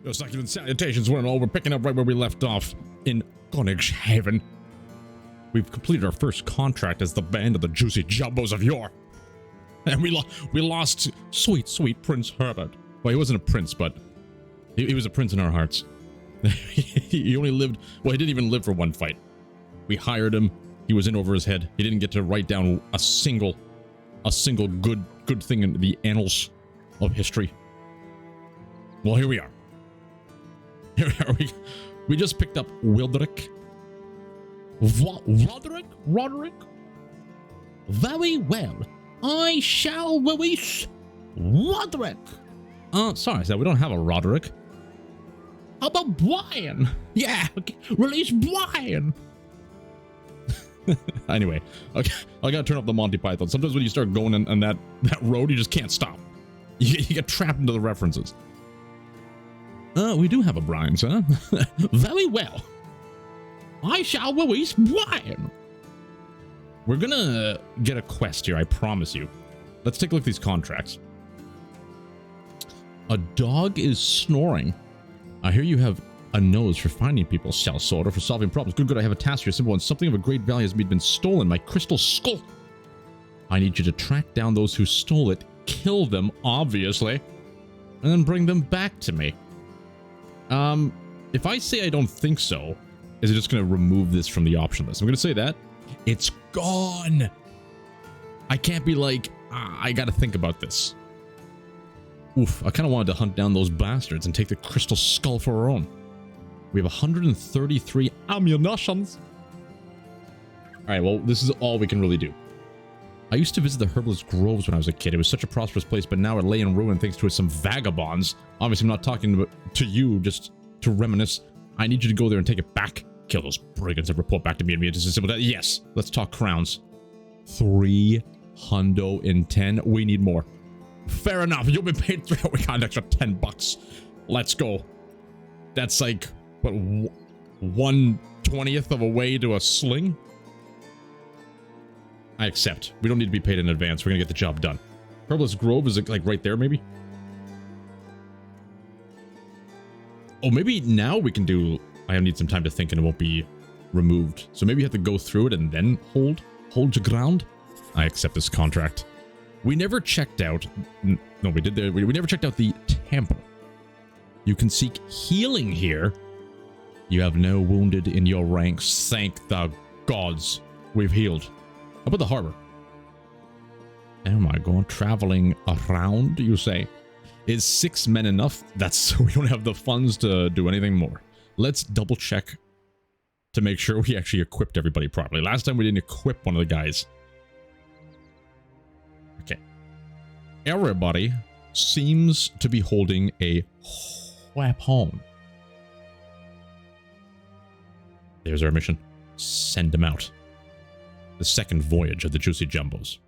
Just like even salutations, one and all. We're picking up right where we left off in Haven. We've completed our first contract as the band of the Juicy Jumbos of yore. And we lost sweet Prince Herbert. Well, he wasn't a prince, but he was a prince in our hearts. He only lived, well, he didn't even live for one fight. We hired him. He was in over his head. He didn't get to write down a single good thing in the annals of history. Well, here we are. We just picked up Roderick. Roderick? Very well. I shall release Roderick. Sorry, sir, we don't have a Roderick. How about Brian? Yeah, okay, release Brian. Anyway, okay, I gotta turn up the Monty Python. Sometimes when you start going on that road, you just can't stop. You get trapped into the references. We do have a Brian, sir. Very well. I shall release Brian. We're gonna get a quest here, I promise you. Let's take a look at these contracts. A dog is snoring. I hear you have a nose for finding people, cell sorter, for solving problems. Good, I have a task here, simple one. Something of a great value has been stolen, my crystal skull. I need you to track down those who stole it, kill them, obviously, and then bring them back to me. If I say I don't think so, is it just going to remove this from the option list? I'm going to say that. It's gone. I can't be like, I got to think about this. Oof, I kind of wanted to hunt down those bastards and take the crystal skull for our own. We have 133 ammunitions. Alright, well, this is all we can really do. I used to visit the herbalist groves when I was a kid. It was such a prosperous place, but now it lay in ruin thanks to some vagabonds. Obviously, I'm not talking to you, just to reminisce. I need you to go there and take it back. Kill those brigands and report back to me. Just as simple as that. Yes, let's talk crowns. 310. We need more. Fair enough. You'll be paid we got an extra $10. Let's go. That's like, what, 1/20th of a way to a sling? I accept. We don't need to be paid in advance. We're gonna get the job done. Herbalist Grove is like right there, maybe? Oh, maybe now we can do... I need some time to think and it won't be removed. So maybe you have to go through it and then hold your ground. I accept this contract. We never checked out... No, we did there. We never checked out the temple. You can seek healing here. You have no wounded in your ranks. Thank the gods. We've healed. How about the harbor? Oh my god, traveling around, you say? Is 6 men enough? That's... we don't have the funds to do anything more. Let's double check to make sure we actually equipped everybody properly. Last time we didn't equip one of the guys. Okay. Everybody seems to be holding a weapon. There's our mission. Send them out. The second voyage of the Juicy Jumbos.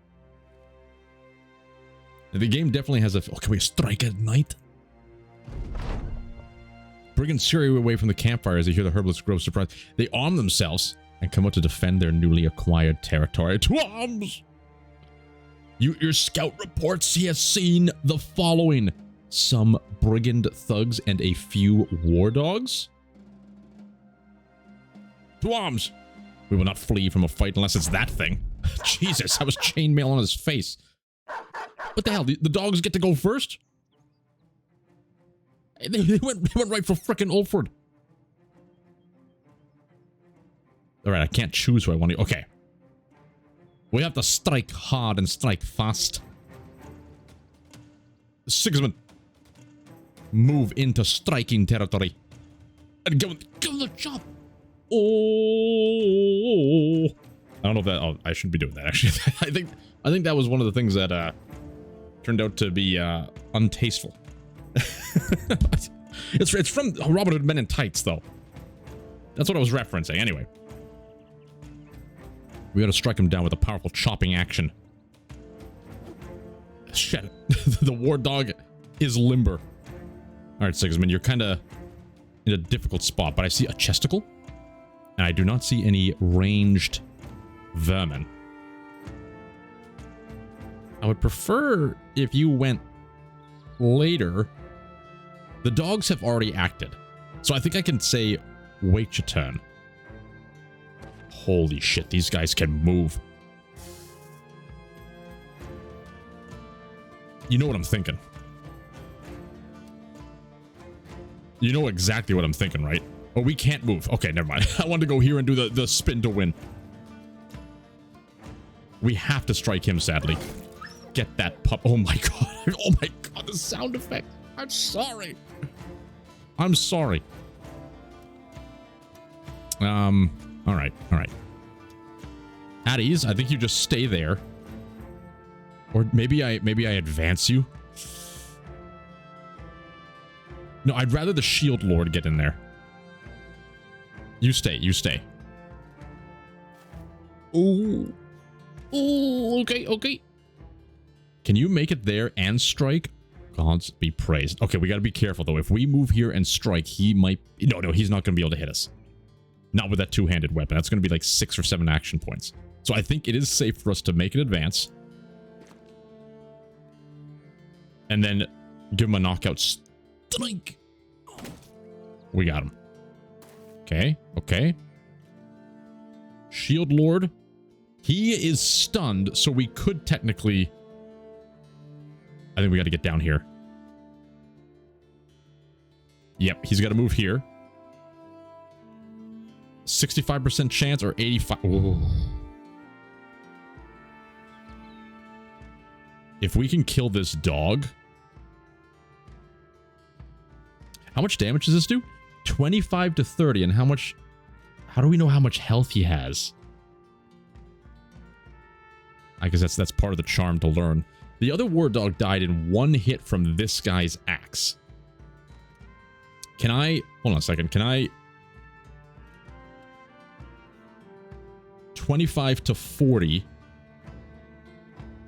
The game definitely has a... Oh, can we strike at night? Brigands scurry away from the campfire as they hear the herbalist Grove surprise. They arm themselves and come out to defend their newly acquired territory. To arms! Your scout reports he has seen the following. Some brigand thugs and a few war dogs? To arms! We will not flee from a fight unless it's that thing. Jesus, that was chainmail on his face. What the hell? The dogs get to go first? They went right for frickin' Ulford. Alright, I can't choose who I want to... Okay. We have to strike hard and strike fast. Sigismund. Move into striking territory. And give them the job. Oh. I don't know if that... Oh, I shouldn't be doing that, actually. I think that was one of the things that turned out to be untasteful. It's from Robin Hood Men in Tights, though. That's what I was referencing. Anyway. We gotta strike him down with a powerful chopping action. Shit. The war dog is limber. Alright, Sigismund, you're kind of in a difficult spot, but I see a chesticle. And I do not see any ranged vermin. I would prefer if you went later The dogs have already acted. So I think I can say, wait your turn. Holy shit, these guys can move. You know what I'm thinking. You know exactly what I'm thinking, right? Oh, we can't move. Okay, never mind. I wanted to go here and do the spin to win. We have to strike him, sadly. Get that pup. Oh my god. Oh my god, the sound effect. I'm sorry. I'm sorry. Alright, alright. At ease, I think you just stay there. Or maybe I advance you. No, I'd rather the shield lord get in there. You stay, you stay. Ooh. Ooh, okay, okay. Can you make it there and strike? Gods be praised. Okay, we gotta be careful though. If we move here and strike, he might... No, he's not gonna be able to hit us. Not with that two-handed weapon. That's gonna be like 6 or 7 action points. So I think it is safe for us to make an advance. And then give him a knockout strike. We got him. Okay, okay. Shield Lord. He is stunned, so we could technically... I think we got to get down here. Yep, he's got to move here. 65% chance or 85... Ooh. If we can kill this dog... How much damage does this do? 25 to 30, and how much... How do we know how much health he has? I guess that's part of the charm to learn. The other war dog died in 1 hit from this guy's axe. Can I... Hold on a second. Can I... 25 to 40.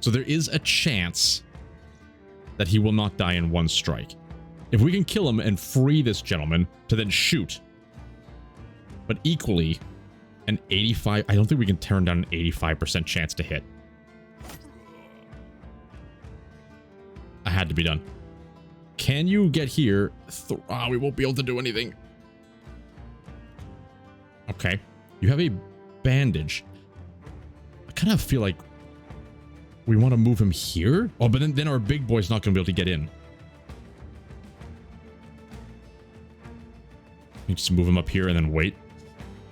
So there is a chance that he will not die in 1 strike. If we can kill him and free this gentleman to then shoot. But equally, an 85... I don't think we can turn down an 85% chance to hit. I had to be done. Can you get here? We won't be able to do anything. Okay. You have a bandage. I kind of feel like we want to move him here. Oh, but then our big boy's not going to be able to get in. You just move him up here and then wait.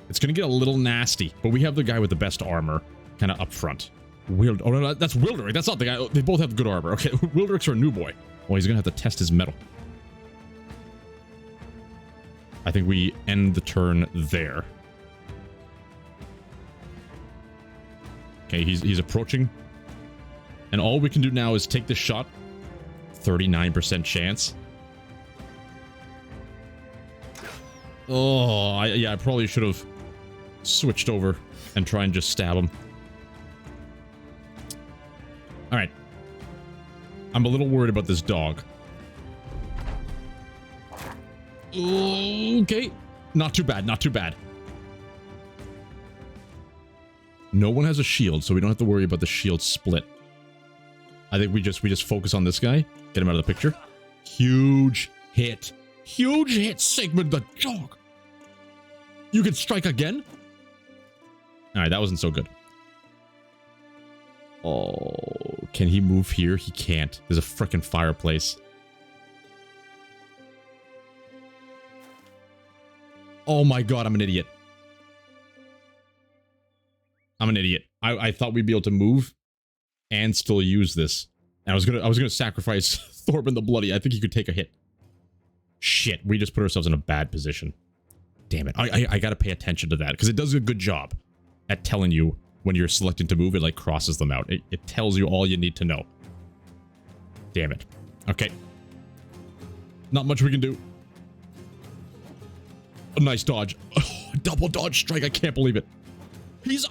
It's going to get a little nasty, but we have the guy with the best armor kind of up front. Oh, no, that's Roderick. That's not the guy. They both have good armor. Okay, Roderick's our new boy. Well, he's going to have to test his metal. I think we end the turn there. Okay, he's approaching. And all we can do now is take this shot. 39% chance. Oh, yeah, I probably should have switched over and try and just stab him. Alright. I'm a little worried about this dog. Okay. Not too bad, not too bad. No one has a shield, so we don't have to worry about the shield split. I think we just focus on this guy. Get him out of the picture. Huge hit. Huge hit, Sigmund the dog. You can strike again? Alright, that wasn't so good. Oh, can he move here? He can't. There's a frickin' fireplace. Oh my god, I'm an idiot. I'm an idiot. I thought we'd be able to move and still use this. And I was gonna sacrifice Thorben the Bloody. I think he could take a hit. Shit, we just put ourselves in a bad position. Damn it. I gotta pay attention to that, because it does a good job at telling you when you're selecting to move. It like crosses them out. It tells you all you need to know. Damn it. Okay. Not much we can do. A nice dodge. Oh, double dodge strike. I can't believe it. He's...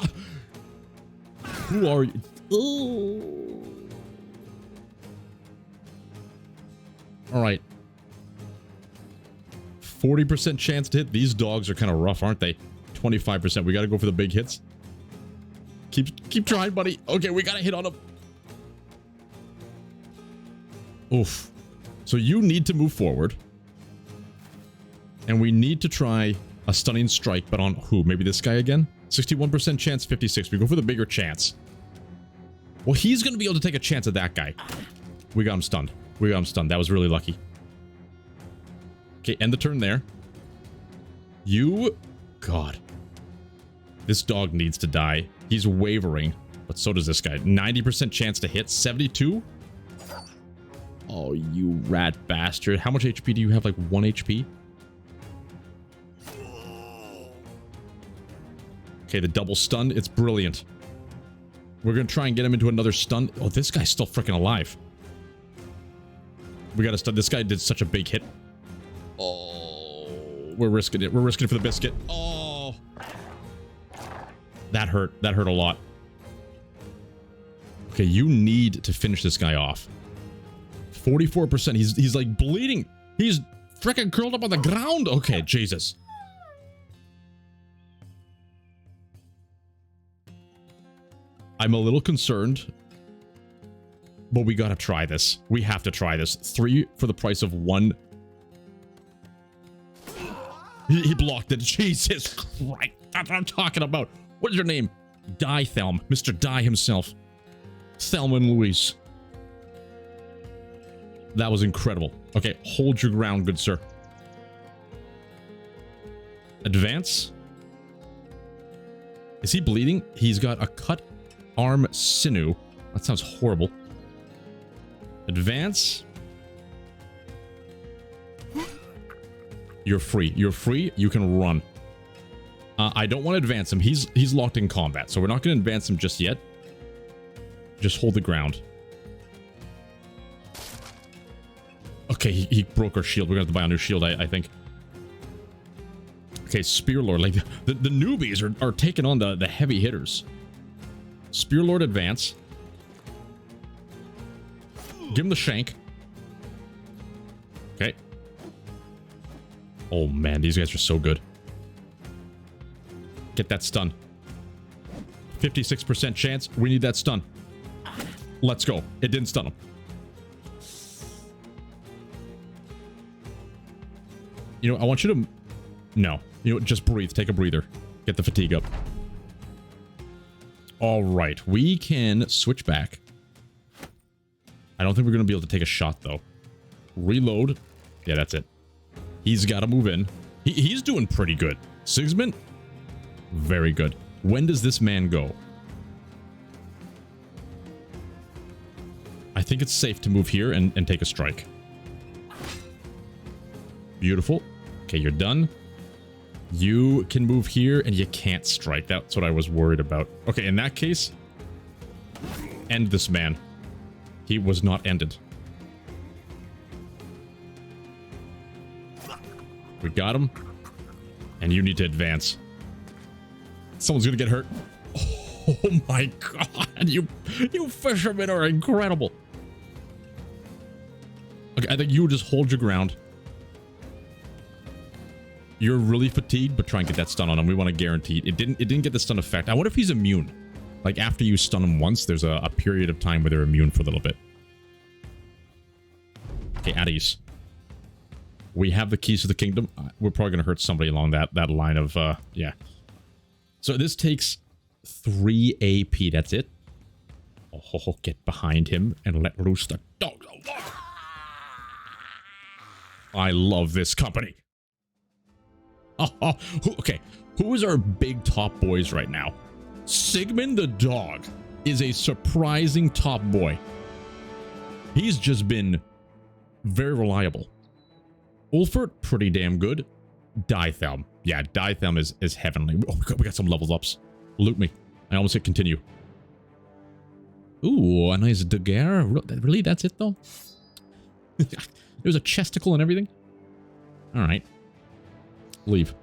Who are you? Oh. Alright. 40% chance to hit. These dogs are kind of rough, aren't they? 25%. We gotta go for the big hits. Keep trying, buddy. Okay, we gotta hit on him. Oof. So you need to move forward. And we need to try a stunning strike, but on who? Maybe this guy again? 61% chance, 56. We go for the bigger chance. Well, he's going to be able to take a chance at that guy. We got him stunned. We got him stunned. That was really lucky. Okay, end the turn there. You... God. This dog needs to die. He's wavering, but so does this guy. 90% chance to hit. 72? Oh, you rat bastard. How much HP do you have? Like 1 HP? Okay, the double stun. It's brilliant. We're going to try and get him into another stun. Oh, this guy's still freaking alive. We got to stun. This guy did such a big hit. Oh, we're risking it. We're risking it for the biscuit. Oh. That hurt. That hurt a lot. Okay, you need to finish this guy off. 44%. He's like bleeding. He's freaking curled up on the ground. Okay, Jesus. I'm a little concerned, but we gotta try this. We have to try this. 3 for the price of 1. He blocked it. Jesus Christ. That's what I'm talking about. What is your name? Die Thelm. Mr. Die himself. Thelma and Louise. That was incredible. Okay, hold your ground, good sir. Advance. Is he bleeding? He's got a cut arm sinew. That sounds horrible. Advance. You're free. You're free. You can run. I don't want to advance him. He's locked in combat, so we're not going to advance him just yet. Just hold the ground. Okay, he broke our shield. We're going to have to buy a new shield, I think. Okay, Spearlord. Like, the newbies are taking on the heavy hitters. Spearlord advance. Give him the shank. Okay. Oh, man. These guys are so good. Get that stun. 56% chance. We need that stun. Let's go. It didn't stun him. You know, I want you to... No. You know, just breathe. Take a breather. Get the fatigue up. All right. We can switch back. I don't think we're going to be able to take a shot, though. Reload. Yeah, that's it. He's got to move in. He's doing pretty good. Sigismund? Very good. When does this man go? I think it's safe to move here and take a strike. Beautiful. Okay, you're done. You can move here and you can't strike. That's what I was worried about. Okay, in that case, end this man. He was not ended. We got him. And you need to advance. Someone's gonna get hurt. Oh my god, you fishermen are incredible. Okay, I think you just hold your ground. You're really fatigued, but try and get that stun on him. We want to guarantee it. It didn't get the stun effect. I wonder if he's immune. Like, after you stun him once, there's a period of time where they're immune for a little bit. Okay, at ease. We have the keys to the kingdom. We're probably going to hurt somebody along that line of, yeah. So this takes 3 AP. That's it. Oh, get behind him and let loose the dog. I love this company. Oh, okay. Who is our big top boys right now? Sigmund the dog is a surprising top boy. He's just been very reliable. Ulfert, pretty damn good. Dithelm. Yeah, Dithelm is heavenly. Oh, we got some levels ups. Loot me. I almost hit continue. Ooh, a nice dagger. Really? That's it, though? There's a chesticle and everything? Alright. Leave.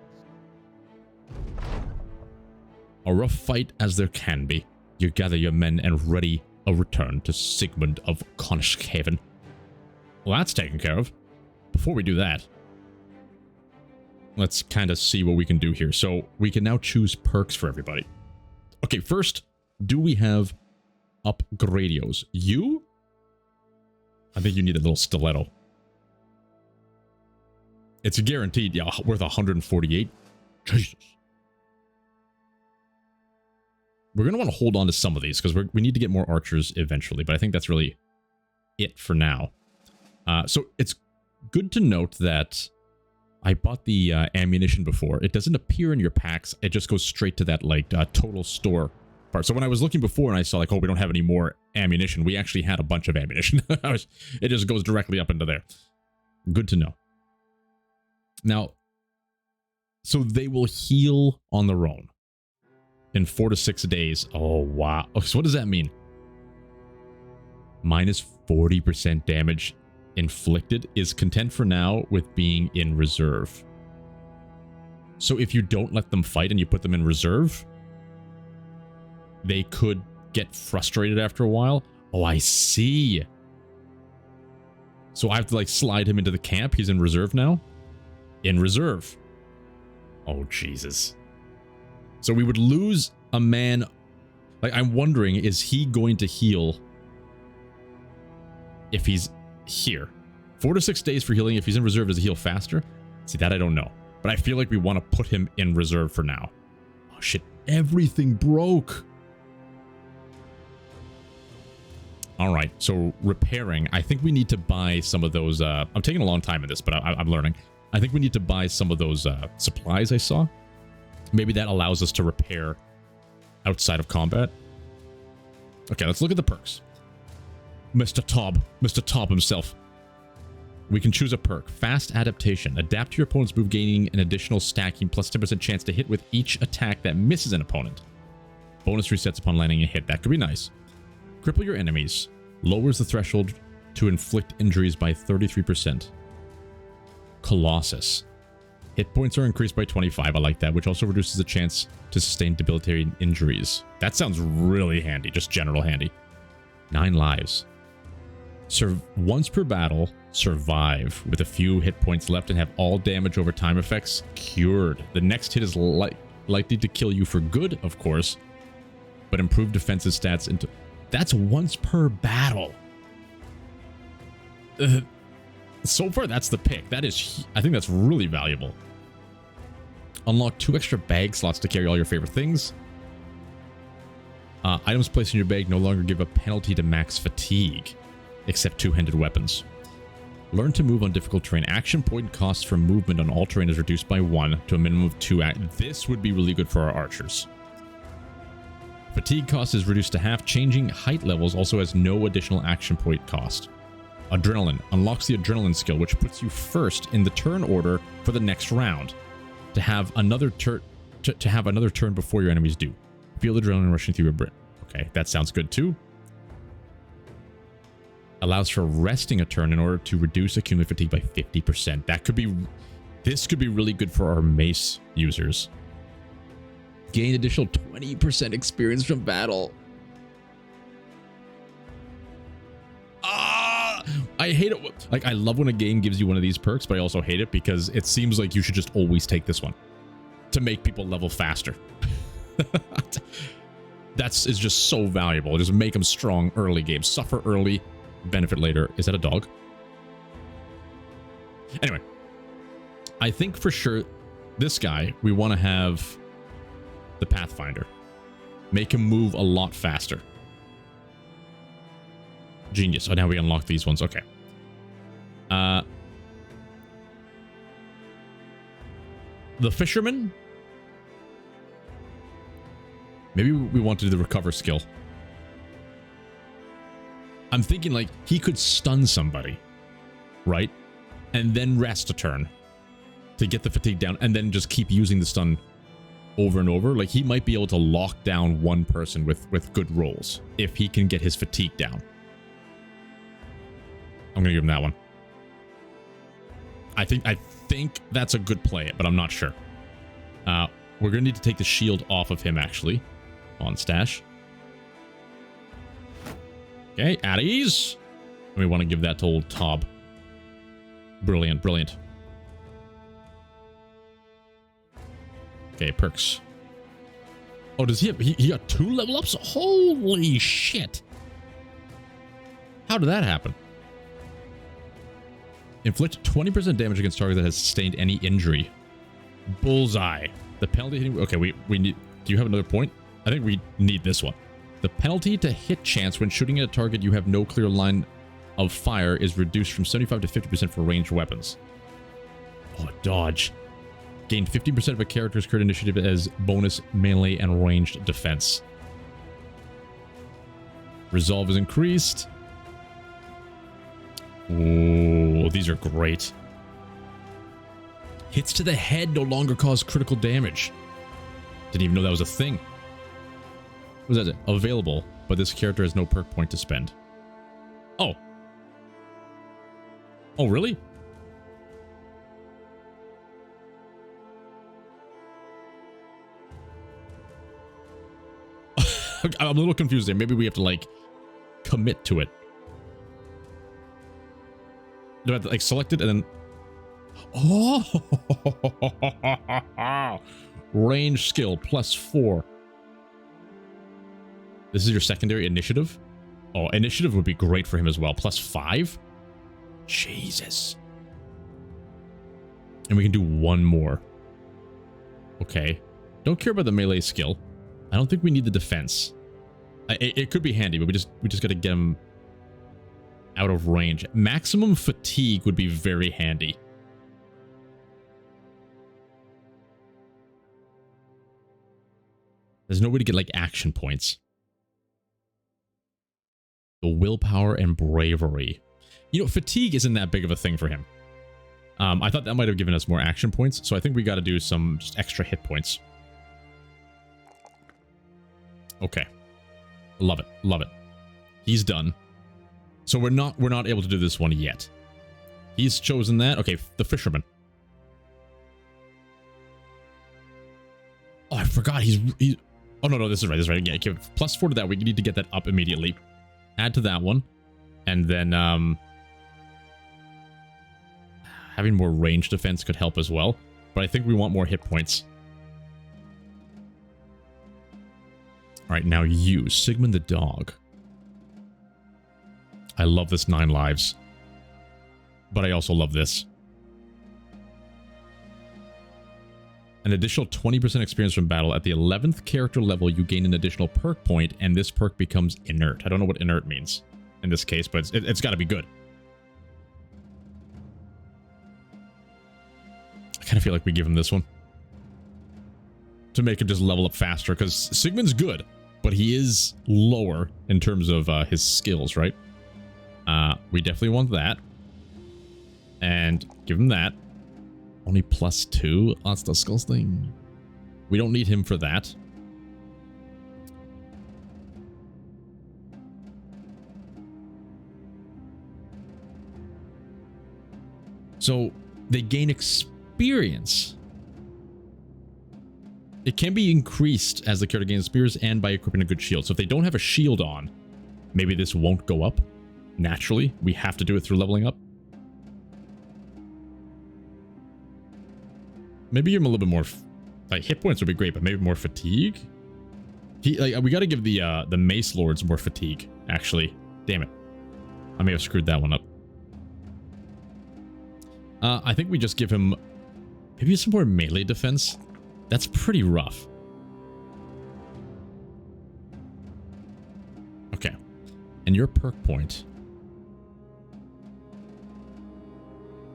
A rough fight as there can be. You gather your men and ready a return to Sigmund of Konighaven. Well, that's taken care of. Before we do that, let's kind of see what we can do here. So we can now choose perks for everybody. Okay, first, do we have upgradios? You? I think you need a little stiletto. It's a guaranteed, yeah, worth 148. Jesus. We're going to want to hold on to some of these because we need to get more archers eventually, but I think that's really it for now. So it's good to note that I bought the ammunition before. It doesn't appear in your packs. It just goes straight to that like total store part. So when I was looking before and I saw like, oh, we don't have any more ammunition, we actually had a bunch of ammunition. It just goes directly up into there. Good to know. Now, so they will heal on their own in 4 to 6 days. Oh, wow. So what does that mean? Minus 40% damage inflicted is content for now with being in reserve. So if you don't let them fight and you put them in reserve, they could get frustrated after a while. Oh, I see. So I have to like slide him into the camp. He's in reserve now. In reserve. Oh, Jesus. So we would lose a man. Like, I'm wondering, is he going to heal if he's here? 4 to 6 days for healing. If he's in reserve, does he heal faster? See, that I don't know. But I feel like we want to put him in reserve for now. Oh, shit. Everything broke. All right. So repairing. I think we need to buy some of those. I'm taking a long time in this, but I'm learning. I think we need to buy some of those supplies I saw. Maybe that allows us to repair outside of combat. Okay, let's look at the perks. Mr. Tob himself. We can choose a perk. Fast adaptation. Adapt to your opponent's move, gaining an additional stacking plus 10% chance to hit with each attack that misses an opponent. Bonus resets upon landing a hit. That could be nice. Cripple your enemies. Lowers the threshold to inflict injuries by 33%. Colossus. Hit points are increased by 25. I like that, which also reduces the chance to sustain debilitating injuries. That sounds really handy, just general handy. 9 lives. Once per battle, survive with a few hit points left and have all damage over time effects cured. The next hit is likely to kill you for good, of course, but improve defensive stats into... That's once per battle. So far, that's the pick. That is, I think that's really valuable. Unlock 2 extra bag slots to carry all your favorite things. Items placed in your bag no longer give a penalty to max fatigue, except two-handed weapons. Learn to move on difficult terrain. Action point costs for movement on all terrain is reduced by 1 to a minimum of 2. This would be really good for our archers. Fatigue cost is reduced to half. Changing height levels also has no additional action point cost. Adrenaline unlocks the adrenaline skill, which puts you first in the turn order for the next round. To have another turn before your enemies do. Feel the adrenaline rushing through your brain. Okay, that sounds good too. Allows for resting a turn in order to reduce accumulated fatigue by 50%. That could be... This could be really good for our mace users. Gain additional 20% experience from battle. I hate it. Like, I love when a game gives you one of these perks, but I also hate it because it seems like you should just always take this one to make people level faster. Is just so valuable. Just make them strong early game. Suffer early, benefit later. Is that a dog? Anyway, I think for sure this guy, we want to have the Pathfinder. Make him move a lot faster. Genius. Oh, now we unlock these ones. Okay. The fisherman. Maybe we want to do the recover skill. I'm thinking like he could stun somebody, right? And then rest a turn to get the fatigue down and then just keep using the stun over and over. Like he might be able to lock down one person with good rolls if he can get his fatigue down. I'm gonna give him that one. I think that's a good play, but I'm not sure. We're gonna need to take the shield off of him actually. On stash. Okay, at ease. And we want to give that to old Tob. Brilliant, brilliant. Okay, perks. Oh, does he have... He got 2 level ups? Holy shit. How did that happen? Inflict 20% damage against target that has sustained any injury. Bullseye. The penalty hitting... Okay, we need... Do you have another point? I think we need this one. The penalty to hit chance when shooting at a target you have no clear line of fire is reduced from 75 to 50% for ranged weapons. Oh, dodge. Gain 50% of a character's current initiative as bonus melee and ranged defense. Resolve is increased. Ooh, these are great. Hits to the head no longer cause critical damage. Didn't even know that was a thing. What was that? Available, but this character has no perk point to spend. Oh. Oh, really? I'm a little confused there. Maybe we have to, like, commit to it. Do I have to, like, select it and then... Oh! Range skill, +4. This is your secondary initiative? Oh, initiative would be great for him as well. +5? Jesus. And we can do one more. Okay. Don't care about the melee skill. I don't think we need the defense. It could be handy, but we just gotta get him out of range. Maximum fatigue would be very handy. There's no way to get, like, action points. The willpower and bravery. You know, fatigue isn't that big of a thing for him. I thought that might have given us more action points, so I think we got to do some just extra hit points. Okay. Love it. Love it. He's done. So we're not able to do this one yet. He's chosen that. Okay, the fisherman. Oh, I forgot. He's oh, no, this is right. This is right. Yeah, give +4 to that. We need to get that up immediately. Add to that one. And then having more range defense could help as well. But I think we want more hit points. All right, now you, Sigmund the dog. I love this 9 lives. But I also love this. An additional 20% experience from battle. At the 11th character level, you gain an additional perk point, and this perk becomes inert. I don't know what inert means in this case, but it's got to be good. I kind of feel like we give him this one. To make him just level up faster, because Sigmund's good, but he is lower in terms of his skills, right? We definitely want that. And give him that. Only +2? Oh, that's disgusting. We don't need him for that. So, they gain experience. It can be increased as the character gains experience and by equipping a good shield. So if they don't have a shield on, maybe this won't go up naturally. We have to do it through leveling up. Maybe give him a little bit more, like, hit points would be great, but maybe more fatigue. We got to give the Mace Lords more fatigue. Actually, damn it, I may have screwed that one up. I think we just give him maybe some more melee defense. That's pretty rough. Okay, and your perk point.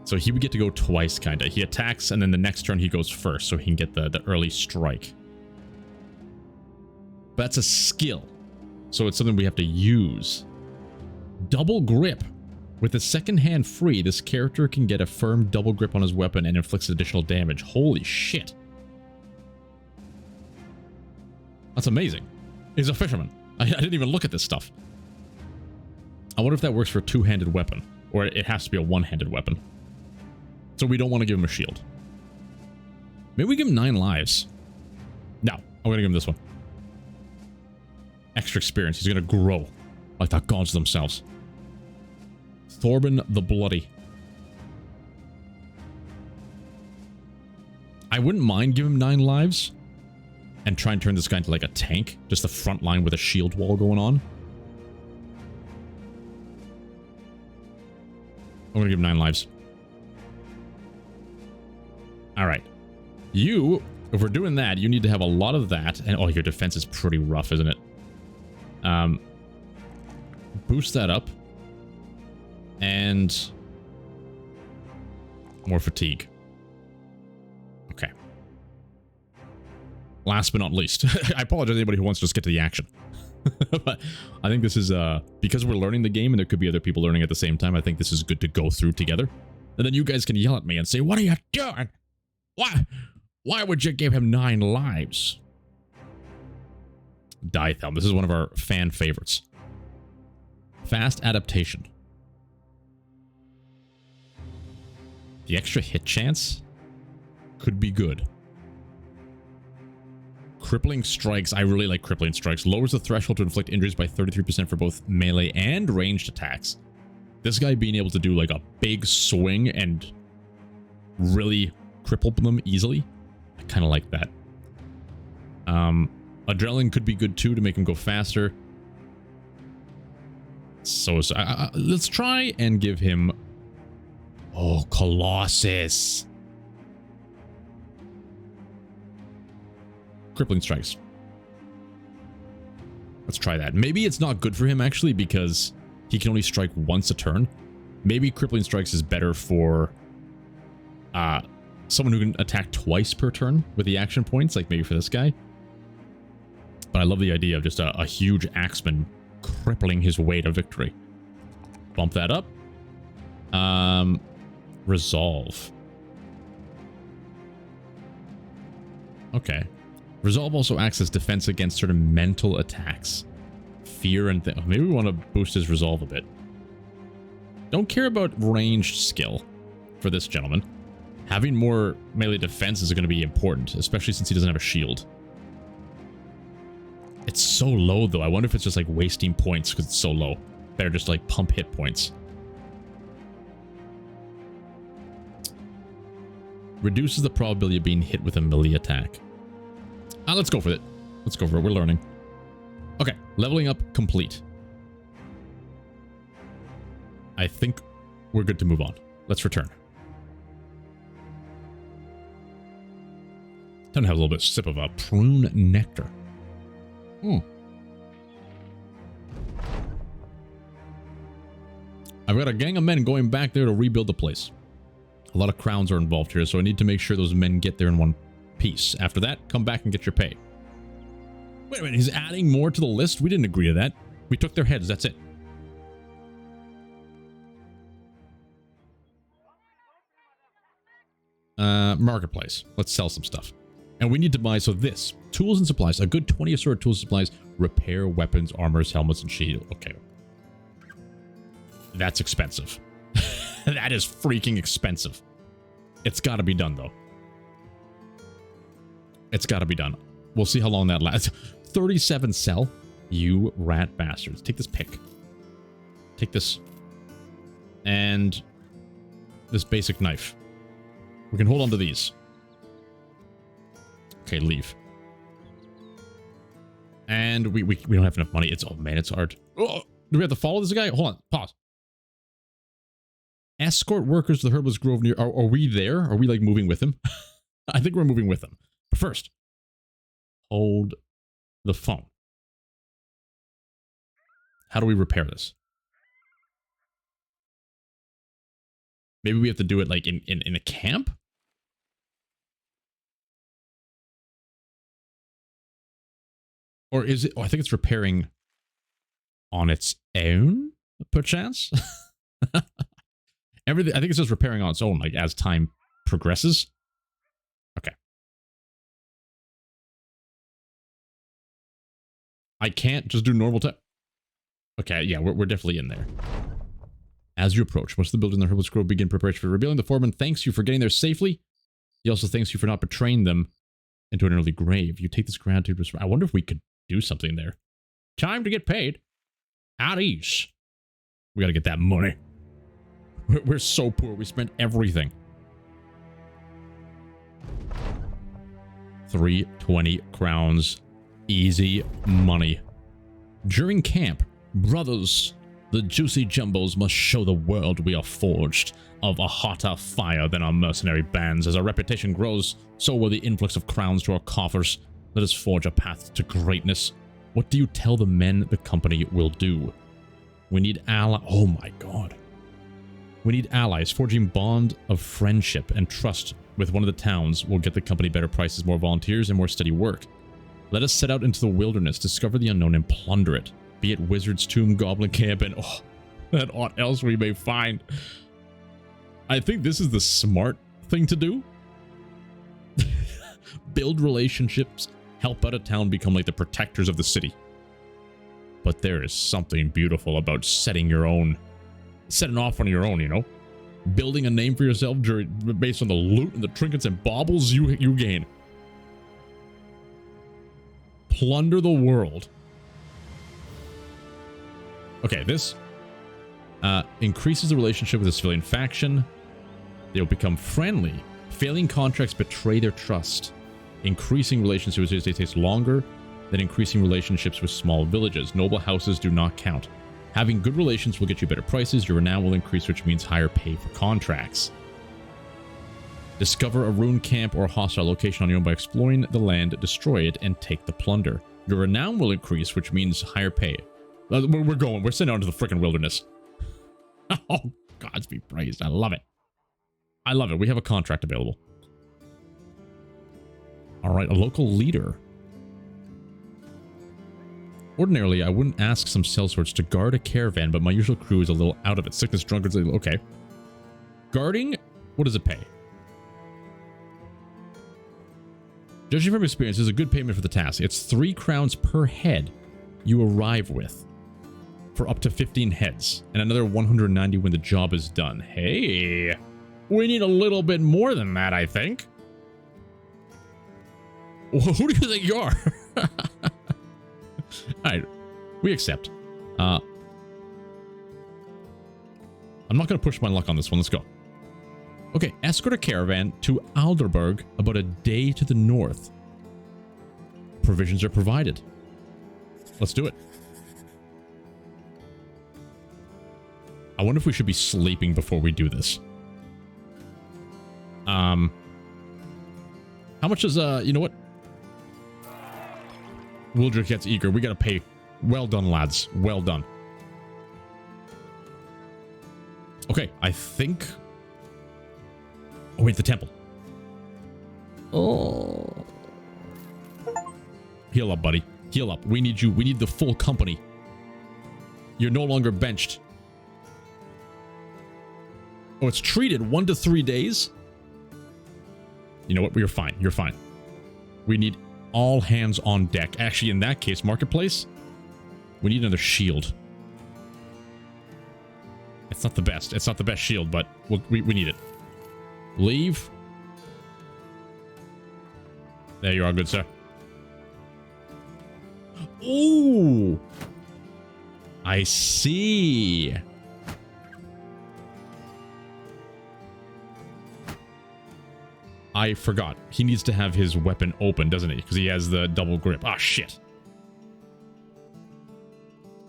So he would get to go twice, kind of. He attacks, and then the next turn he goes first, so he can get the early strike. But that's a skill, so it's something we have to use. Double grip. With the second hand free, this character can get a firm double grip on his weapon and inflicts additional damage. Holy shit. That's amazing. He's a fisherman. I didn't even look at this stuff. I wonder if that works for a two-handed weapon, or it has to be a one-handed weapon. So we don't want to give him a shield. Maybe we give him 9 lives. No, I'm going to give him this one. Extra experience. He's going to grow like the gods themselves. Thorben the Bloody. I wouldn't mind giving him 9 lives and try and turn this guy into like a tank. Just the front line with a shield wall going on. I'm going to give him 9 lives. All right. You, if we're doing that, you need to have a lot of that. And oh, your defense is pretty rough, isn't it? Boost that up. And more fatigue. Okay. Last but not least, I apologize to anybody who wants to just get to the action. But I think this is, because we're learning the game and there could be other people learning at the same time, I think this is good to go through together. And then you guys can yell at me and say, what are you doing? Why would you give him 9 lives? Diethelm. This is one of our fan favorites. Fast adaptation. The extra hit chance could be good. Crippling strikes. I really like crippling strikes. Lowers the threshold to inflict injuries by 33% for both melee and ranged attacks. This guy being able to do like a big swing and really cripple them easily. I kind of like that. Adrenaline could be good too to make him go faster. So let's try and give him... Oh, Colossus. Crippling strikes. Let's try that. Maybe it's not good for him actually because he can only strike once a turn. Maybe crippling strikes is better for someone who can attack twice per turn with the action points, like maybe for this guy. But I love the idea of just a huge axeman crippling his way to victory. Bump that up. Resolve. Okay. Resolve also acts as defense against certain mental attacks. Fear and... maybe we want to boost his resolve a bit. Don't care about ranged skill for this gentleman. Having more melee defense is going to be important, especially since he doesn't have a shield. It's so low, though. I wonder if it's just like wasting points because it's so low. Better just like pump hit points. Reduces the probability of being hit with a melee attack. Let's go for it. Let's go for it. We're learning. Okay, leveling up complete. I think we're good to move on. Let's return. Time to have a little bit sip of a prune nectar. I've got a gang of men going back there to rebuild the place. A lot of crowns are involved here, so I need to make sure those men get there in one piece. After that, come back and get your pay. Wait a minute, he's adding more to the list? We didn't agree to that. We took their heads, that's it. Marketplace. Let's sell some stuff. And we need to buy, so this. Tools and supplies. A good 20 assorted tools and supplies. Repair weapons, armors, helmets, and shield. Okay. That's expensive. That is freaking expensive. It's got to be done, though. It's got to be done. We'll see how long that lasts. 37 sell. You rat bastards. Take this pick. Take this. And this basic knife. We can hold on to these. Okay, leave. And we don't have enough money. It's... oh, man, it's hard. Oh, do we have to follow this guy? Hold on. Pause. Escort workers to the Herbalist Grove near... Are we there? Are we, like, moving with him? I think we're moving with him. But first, hold the phone. How do we repair this? Maybe we have to do it, like, in a camp? Or is it... oh, I think it's repairing on its own, perchance? Everything, I think it's just repairing on its own, like, as time progresses. Okay. I can't just do normal time. Okay, yeah, we're definitely in there. As you approach, most of the builders in the Herbalist Grove begin preparation for rebuilding. The foreman thanks you for getting there safely. He also thanks you for not betraying them into an early grave. You take this ground to... I wonder if we could do something there. Time to get paid. At ease. We gotta get that money. We're so poor. We spent everything. 320 crowns. Easy money. During camp, brothers, The juicy jumbos must show the world we are forged of a hotter fire than our mercenary bands. As our reputation grows, so will the influx of crowns to our coffers. Let us forge a path to greatness. What do you tell the men the company will do? We need oh my god. We need allies. Forging bond of friendship and trust with one of the towns will get the company better prices, more volunteers, and more steady work. Let us set out into the wilderness, discover the unknown, and plunder it. Be it Wizard's Tomb, Goblin Camp, and and aught else we may find. I think this is the smart thing to do. Build relationships, help out a town become like the protectors of the city. But there is something beautiful about setting off on your own, you know? Building a name for yourself based on the loot and the trinkets and baubles you gain. Plunder the world. Okay, this increases the relationship with the civilian faction. They'll become friendly. Failing contracts betray their trust. Increasing relationships with cities takes longer than increasing relationships with small villages. Noble houses do not count. Having good relations will get you better prices. Your renown will increase, which means higher pay for contracts. Discover a ruined camp or hostile location on your own by exploring the land, destroy it, and take the plunder. Your renown will increase, which means higher pay. We're going. We're sending out into the freaking wilderness. Oh, gods be praised. I love it. I love it. We have a contract available. All right, a local leader. Ordinarily, I wouldn't ask some sellswords to guard a caravan, but my usual crew is a little out of it. Sickness, drunkards, okay. Guarding, what does it pay? Judging from experience, there's a good payment for the task. It's 3 crowns per head you arrive with for up to 15 heads, and another 190 when the job is done. Hey, we need a little bit more than that, I think. Who do you think you are? Alright, we accept. I'm not going to push my luck on this one. Let's go. Okay, escort a caravan to Alderberg, about a day to the north. Provisions are provided. Let's do it. I wonder if we should be sleeping before we do this. How much is, you know what? Roderick gets eager. We gotta pay. Well done, lads. Well done. Okay, I think... Oh, wait, the temple. Oh. Heal up, buddy. Heal up. We need you. We need the full company. You're no longer benched. Oh, it's treated 1 to 3 days? You know what? You're fine. You're fine. We need all hands on deck. Actually, in that case, marketplace, we need another shield. It's not the best. It's not the best shield, but we need it. Leave. There you are, good sir. Ooh. I see. I forgot. He needs to have his weapon open, doesn't he? Because he has the double grip. Ah, shit.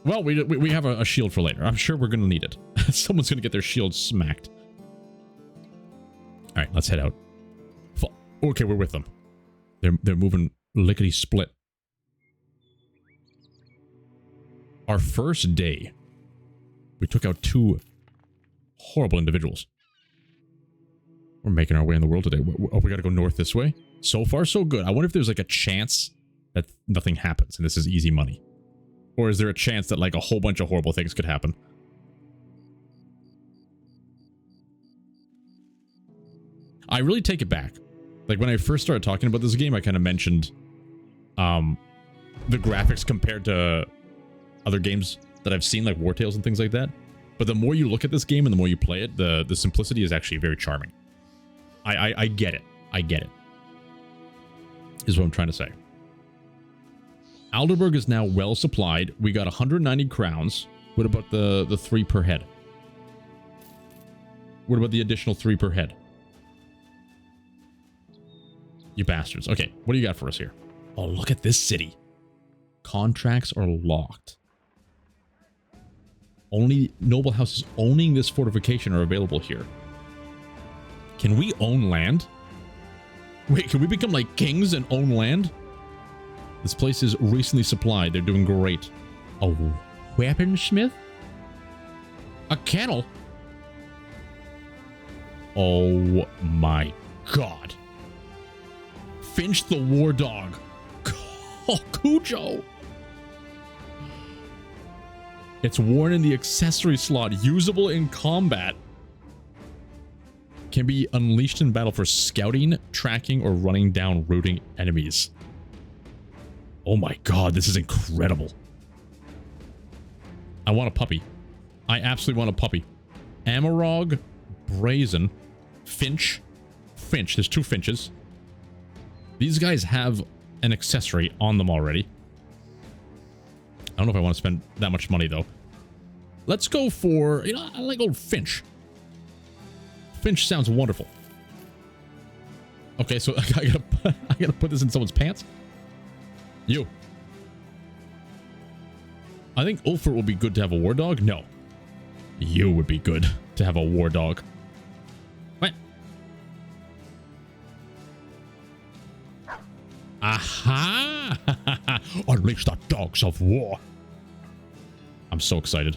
Well, we have a shield for later. I'm sure we're going to need it. Someone's going to get their shield smacked. All right, let's head out. Okay, we're with them. They're moving lickety-split. Our first day, we took out 2 horrible individuals. We're making our way in the world today. Oh, we got to go north this way. So far, so good. I wonder if there's like a chance that nothing happens and this is easy money. Or is there a chance that like a whole bunch of horrible things could happen? I really take it back. Like when I first started talking about this game, I kind of mentioned the graphics compared to other games that I've seen, like War Tales and things like that. But the more you look at this game and the more you play it, the simplicity is actually very charming. I get it. I get it. Is what I'm trying to say. Alderberg is now well supplied. We got 190 crowns. What about the 3 per head? What about the additional 3 per head? You bastards. Okay, what do you got for us here? Oh, look at this city. Contracts are locked. Only noble houses owning this fortification are available here. Can we own land? Wait, can we become like kings and own land? This place is recently supplied. They're doing great. A weaponsmith? A kennel? Oh my god. Finch the war dog. Oh, Cujo. It's worn in the accessory slot. Usable in combat. Can be unleashed in battle for scouting, tracking, or running down rooting enemies. Oh my god, this is incredible. I want a puppy. I absolutely want a puppy. Amarog, Brazen, Finch. Finch. There's 2 Finches. These guys have an accessory on them already. I don't know if I want to spend that much money, though. Let's go for... You know, I like old Finch. Finch sounds wonderful. Okay, so I gotta put this in someone's pants. You. I think Ulfert would be good to have a war dog. No. You would be good to have a war dog. What? Aha! Unleash the dogs of war. I'm so excited.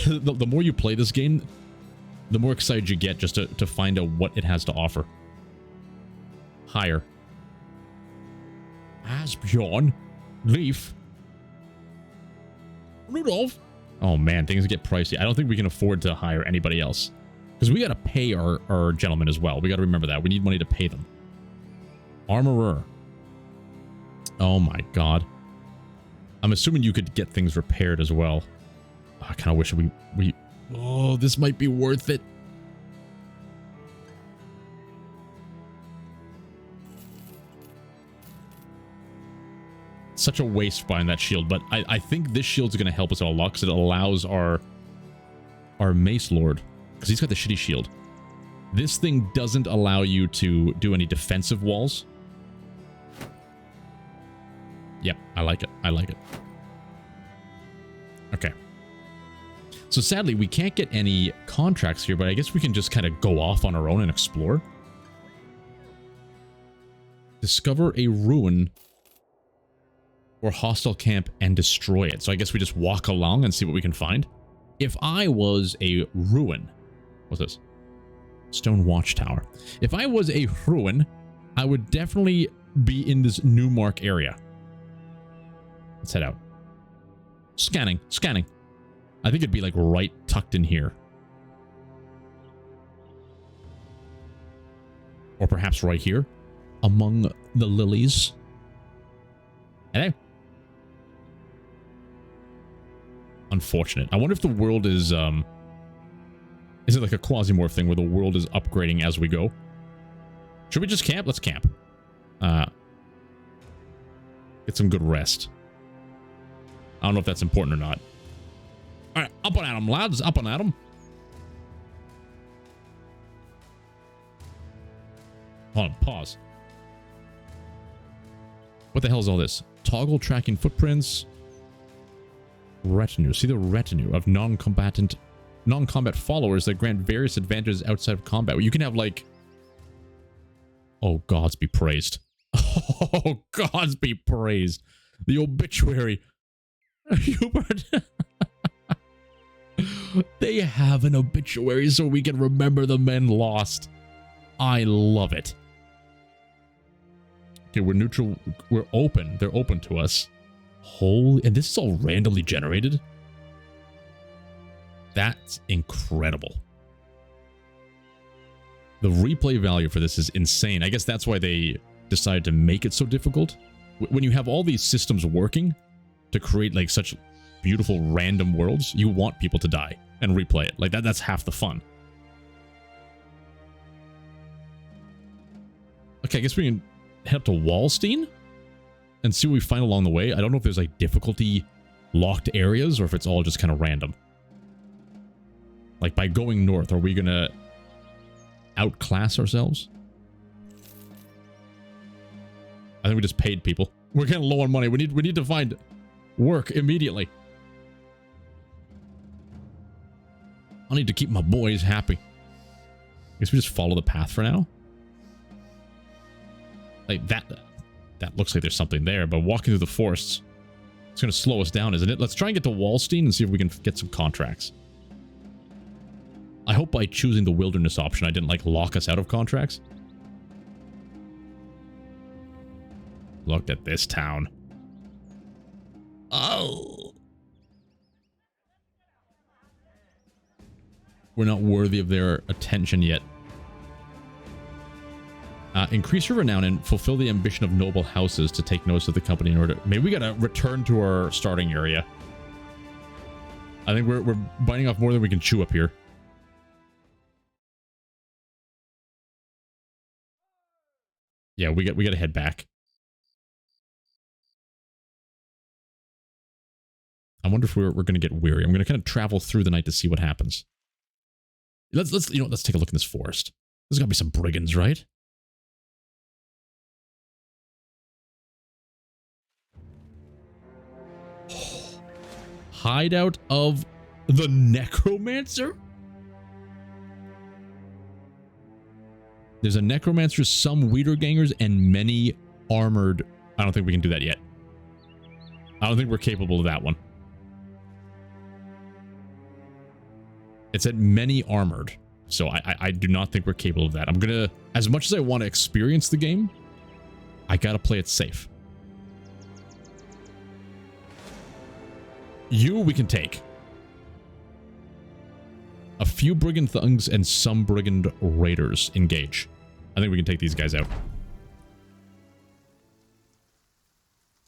The more you play this game, the more excited you get just to find out what it has to offer. Hire. Asbjorn. Leaf. Rudolph. Oh man, things get pricey. I don't think we can afford to hire anybody else. Because we got to pay our gentlemen as well. We got to remember that. We need money to pay them. Armorer. Oh my god. I'm assuming you could get things repaired as well. Oh, I kind of wish we... Oh, this might be worth it. Such a waste buying that shield, but I think this shield's going to help us out a lot because it allows our Mace Lord, because he's got the shitty shield. This thing doesn't allow you to do any defensive walls. Yep, I like it. I like it. Okay. So sadly, we can't get any contracts here, but I guess we can just kind of go off on our own and explore. Discover a ruin or hostile camp and destroy it. So I guess we just walk along and see what we can find. If I was a ruin... What's this? Stone Watchtower. If I was a ruin, I would definitely be in this Newmark area. Let's head out. Scanning. Scanning. I think it'd be like right tucked in here. Or perhaps right here. Among the lilies. Hello. Unfortunate. I wonder if the world is it like a Quasimorph thing where the world is upgrading as we go? Should we just camp? Let's camp. Get some good rest. I don't know if that's important or not. Alright, up and at 'em, lads. Up and at 'em. Hold on, pause. What the hell is all this? Toggle tracking footprints. Retinue. See the retinue of non-combat followers that grant various advantages outside of combat. You can have like... Oh, gods be praised. Oh, gods be praised. The obituary. Hubert. They have an obituary so we can remember the men lost. I love it. Okay, we're neutral. We're open. They're open to us. Holy... And this is all randomly generated? That's incredible. The replay value for this is insane. I guess that's why they decided to make it so difficult. When you have all these systems working to create like such beautiful random worlds, you want people to die and replay it. Like that's half the fun. Okay, I guess we can head up to Wallstein and see what we find along the way. I don't know if there's like difficulty locked areas or if it's all just kind of random. Like by going north, are we gonna outclass ourselves? I think we just paid people. We're getting low on money. We need to find work immediately. I need to keep my boys happy. I guess we just follow the path for now. Like that looks like there's something there, but walking through the forests, it's going to slow us down, isn't it? Let's try and get to Wallstein and see if we can get some contracts. I hope by choosing the wilderness option, I didn't like lock us out of contracts. Look at this town. Oh. We're not worthy of their attention yet. Increase your renown and fulfill the ambition of noble houses to take notice of the company in order. Maybe we gotta return to our starting area. I think we're biting off more than we can chew up here. Yeah, we gotta head back. I wonder if we're gonna get weary. I'm gonna kind of travel through the night to see what happens. Let's take a look in this forest. There's gotta be some brigands, right? Hideout of the necromancer? There's a necromancer, some Wiedergangers, and many armored. I don't think we can do that yet. I don't think we're capable of that one. It said many armored. So I do not think we're capable of that. I'm gonna, as much as I want to experience the game, I gotta play it safe. You we can take. A few brigand thugs and some brigand raiders engage. I think we can take these guys out.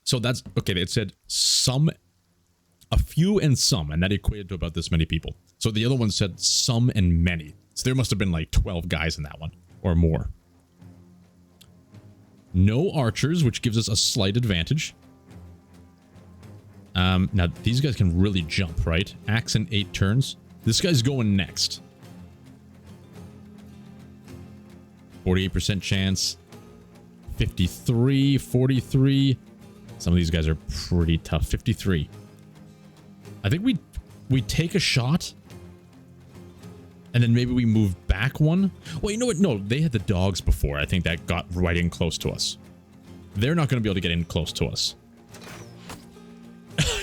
So that's okay. It said some, a few and some, and that equated to about this many people. So the other one said some and many. So there must have been like 12 guys in that one or more. No archers, which gives us a slight advantage. Now these guys can really jump, right? Axe in 8 turns. This guy's going next. 48% chance. 53, 43. Some of these guys are pretty tough. 53. I think we take a shot. And then maybe we move back one. Well, you know what? No, they had the dogs before. I think that got right in close to us. They're not going to be able to get in close to us.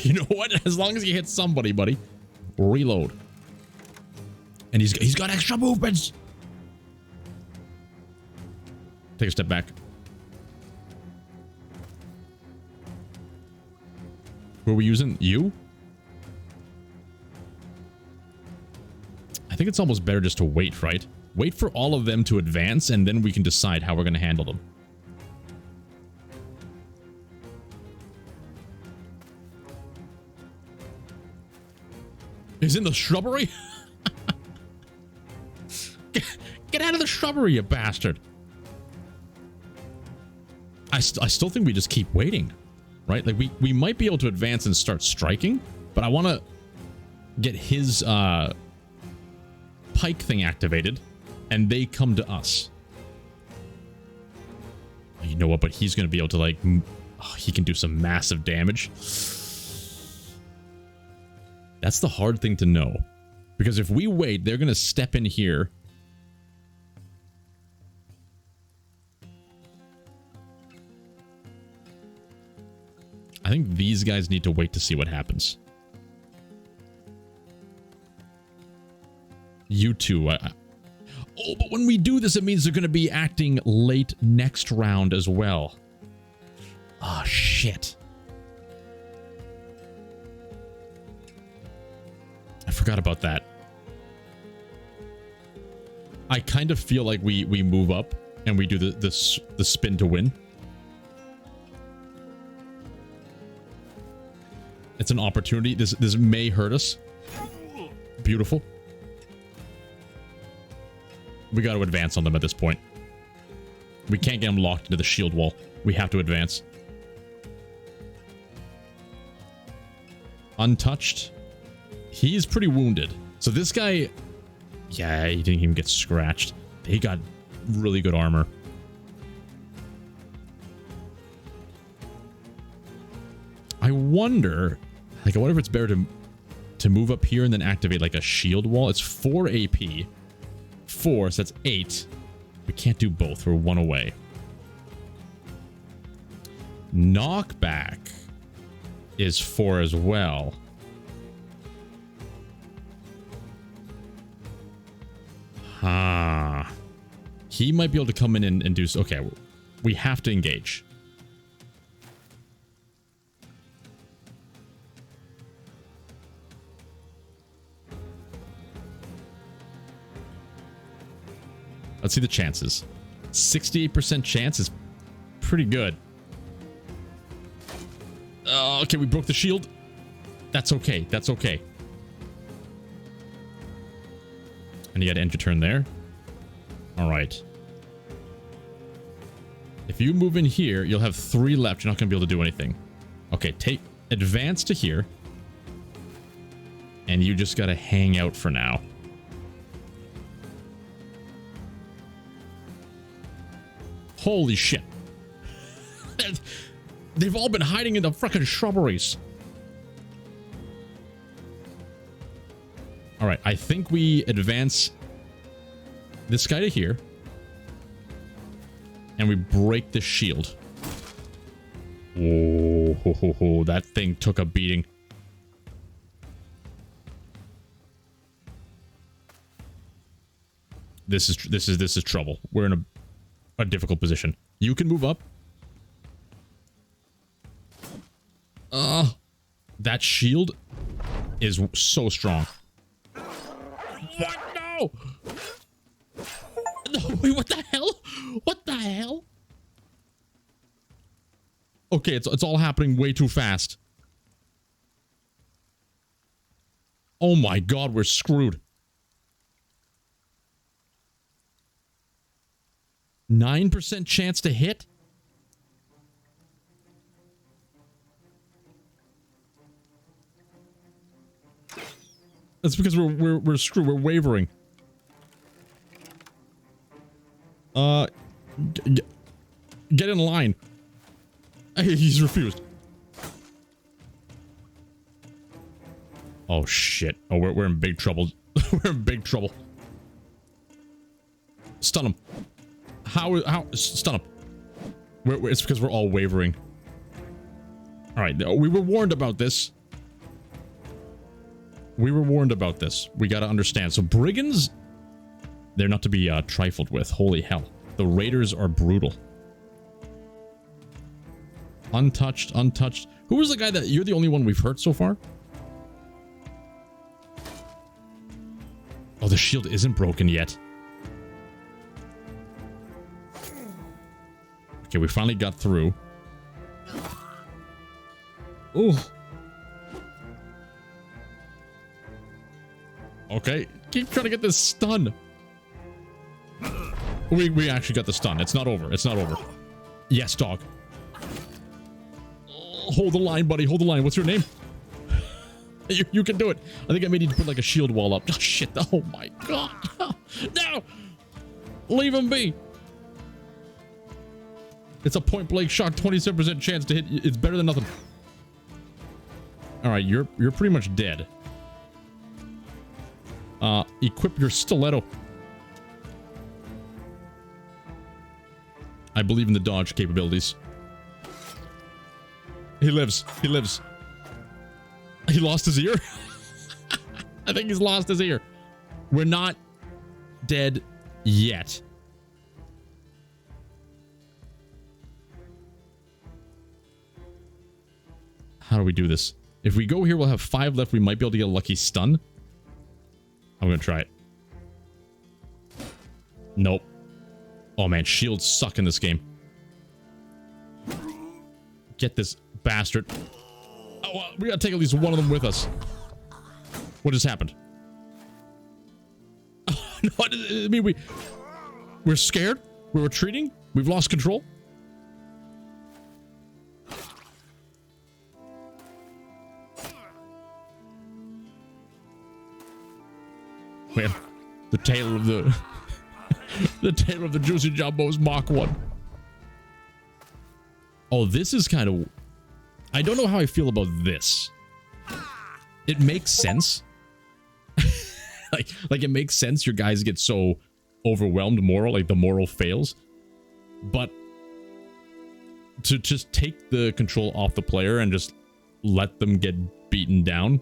You know what? As long as you hit somebody, buddy. Reload. And he's got extra movements. Take a step back. Who are we using? You? I think it's almost better just to wait, right? Wait for all of them to advance, and then we can decide how we're going to handle them. He's in the shrubbery? Get out of the shrubbery, you bastard. I still think we just keep waiting, right? Like, we might be able to advance and start striking, but I want to get his pike thing activated, and they come to us. You know what? But he's going to be able to, like, he can do some massive damage. That's the hard thing to know. Because if we wait, they're going to step in here. I think these guys need to wait to see what happens. You two. Oh, but when we do this, it means they're going to be acting late next round as well. Ah, shit. I forgot about that. I kind of feel like we move up and we do the spin to win. It's an opportunity. This may hurt us. Beautiful. We got to advance on them at this point. We can't get them locked into the shield wall. We have to advance. Untouched. He's pretty wounded. So this guy... Yeah, he didn't even get scratched. He got really good armor. I wonder... Like, I wonder if it's better to to move up here and then activate like a shield wall. It's 4 AP. 4, so that's 8. We can't do both. We're 1 away. Knockback is 4 as well. Ah. He might be able to come in and do... Okay, we have to engage. Let's see the chances. 68% chance is pretty good. Okay, we broke the shield. That's okay. That's okay. And you got to end your turn there. All right. If you move in here, you'll have 3 left. You're not going to be able to do anything. Okay, advance to here. And you just got to hang out for now. Holy shit. They've all been hiding in the frickin' shrubberies. All right, I think we advance this guy to here. And we break the shield. Oh, that thing took a beating. This is trouble. We're in a difficult position. You can move up. That shield is so strong. What? No! No, wait, what the hell? What the hell? Okay, it's all happening way too fast. Oh my god, we're screwed. 9% chance to hit? That's because we're screwed. We're wavering. Get in line. He's refused. Oh shit. Oh, we're in big trouble. We're in big trouble. Stun him. How stun him? It's because we're all wavering. All right, we were warned about this. We were warned about this. We got to understand. So brigands, they're not to be trifled with. Holy hell. The raiders are brutal. Untouched, untouched. Who was the guy that... You're the only one we've hurt so far? Oh, the shield isn't broken yet. Okay, we finally got through. Oh. Okay, keep trying to get this stun. We actually got the stun. It's not over. It's not over. Yes, dog. Hold the line, buddy. Hold the line. What's your name? You can do it. I think I may need to put like a shield wall up. Oh, shit. Oh, my God. No. Leave him be. It's a point-blank shot. 27% chance to hit. It's better than nothing. All right. You're pretty much dead. Equip your stiletto. I believe in the dodge capabilities. He lives. He lives. He lost his ear? I think he's lost his ear. We're not dead yet. How do we do this? If we go here, we'll have 5 left. We might be able to get a lucky stun. I'm going to try it. Nope. Oh, man. Shields suck in this game. Get this bastard. Oh, we got to take at least one of them with us. What just happened? No, I mean, we're scared. We're retreating. We've lost control. Man, the tail of the the tail of the Juicy Jumbo's Mach 1. Oh, this is kind of... I don't know how I feel about this. it makes sense. like it makes sense your guys get so overwhelmed moral, like the moral fails. But to just take the control off the player and just let them get beaten down,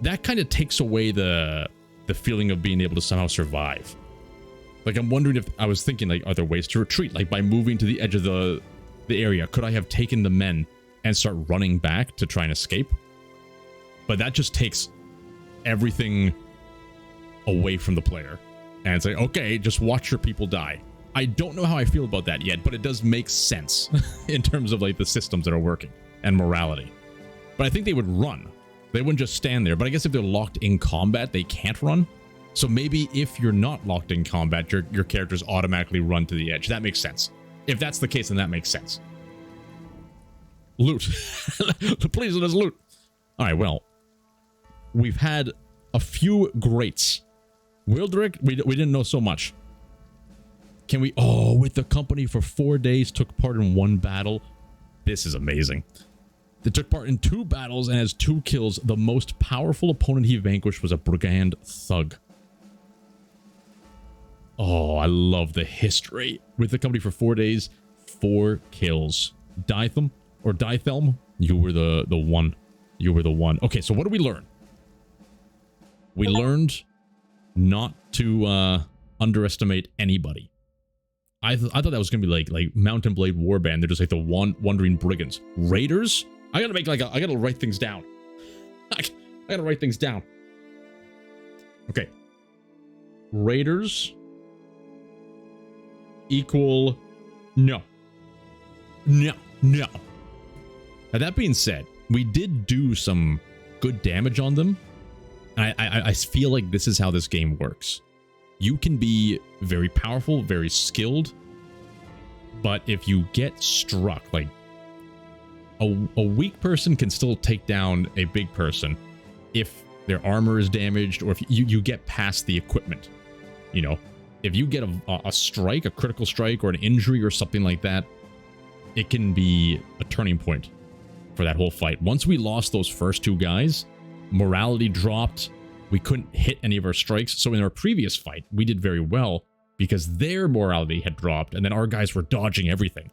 that kind of takes away the feeling of being able to somehow survive. Like, I'm wondering if, I was thinking, like, are there ways to retreat? Like, by moving to the edge of the area, could I have taken the men and start running back to try and escape? But that just takes everything away from the player. And it's like, okay, just watch your people die. I don't know how I feel about that yet, but it does make sense in terms of, like, the systems that are working and morality. But I think they would run. They wouldn't just stand there. But I guess if they're locked in combat, they can't run. So maybe if you're not locked in combat, your characters automatically run to the edge. That makes sense. If that's the case, then that makes sense. Loot. Please let us loot. All right, well, we've had a few greats. Roderick, we didn't know so much. Can we... Oh, with the company for 4 days, took part in 1 battle. This is amazing. They took part in 2 battles and has 2 kills. The most powerful opponent he vanquished was a brigand thug. Oh, I love the history. With the company for 4 days, 4 kills. Dithelm, you were the one. You were the one. Okay, so what did we learn? We learned not to underestimate anybody. I thought that was gonna be like Mountain Blade Warband. They're just like the wandering brigands. Raiders? I gotta make I gotta write things down. I gotta write things down. Okay. Raiders equal no. Now that being said, we did do some good damage on them. I feel like this is how this game works. You can be very powerful, very skilled, but if you get struck, like a weak person can still take down a big person if their armor is damaged or if you get past the equipment. You know, if you get a strike, a critical strike or an injury or something like that, it can be a turning point for that whole fight. Once we lost those first 2 guys, morality dropped. We couldn't hit any of our strikes. So in our previous fight, we did very well because their morality had dropped and then our guys were dodging everything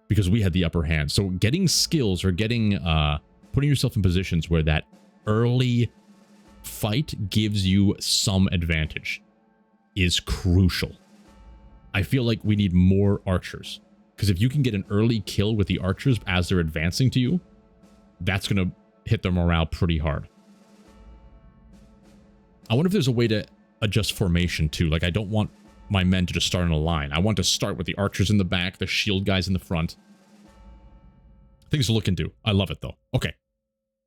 because we had the upper hand. So getting skills or getting, putting yourself in positions where that early fight gives you some advantage is crucial. I feel like we need more archers because if you can get an early kill with the archers as they're advancing to you, that's going to hit their morale pretty hard. I wonder if there's a way to adjust formation too. Like, I don't want my men to just start in a line. I want to start with the archers in the back, the shield guys in the front. Things to look into. I love it though. Okay.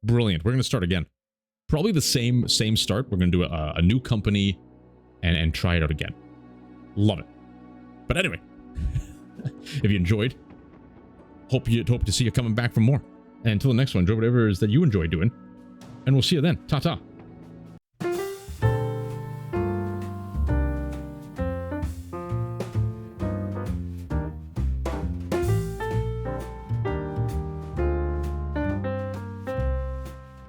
Brilliant. We're going to start again. Probably the same start. We're going to do a new company and try it out again. Love it. But anyway, if you enjoyed, hope to see you coming back for more. And until the next one, enjoy whatever it is that you enjoy doing. And we'll see you then. Ta-ta.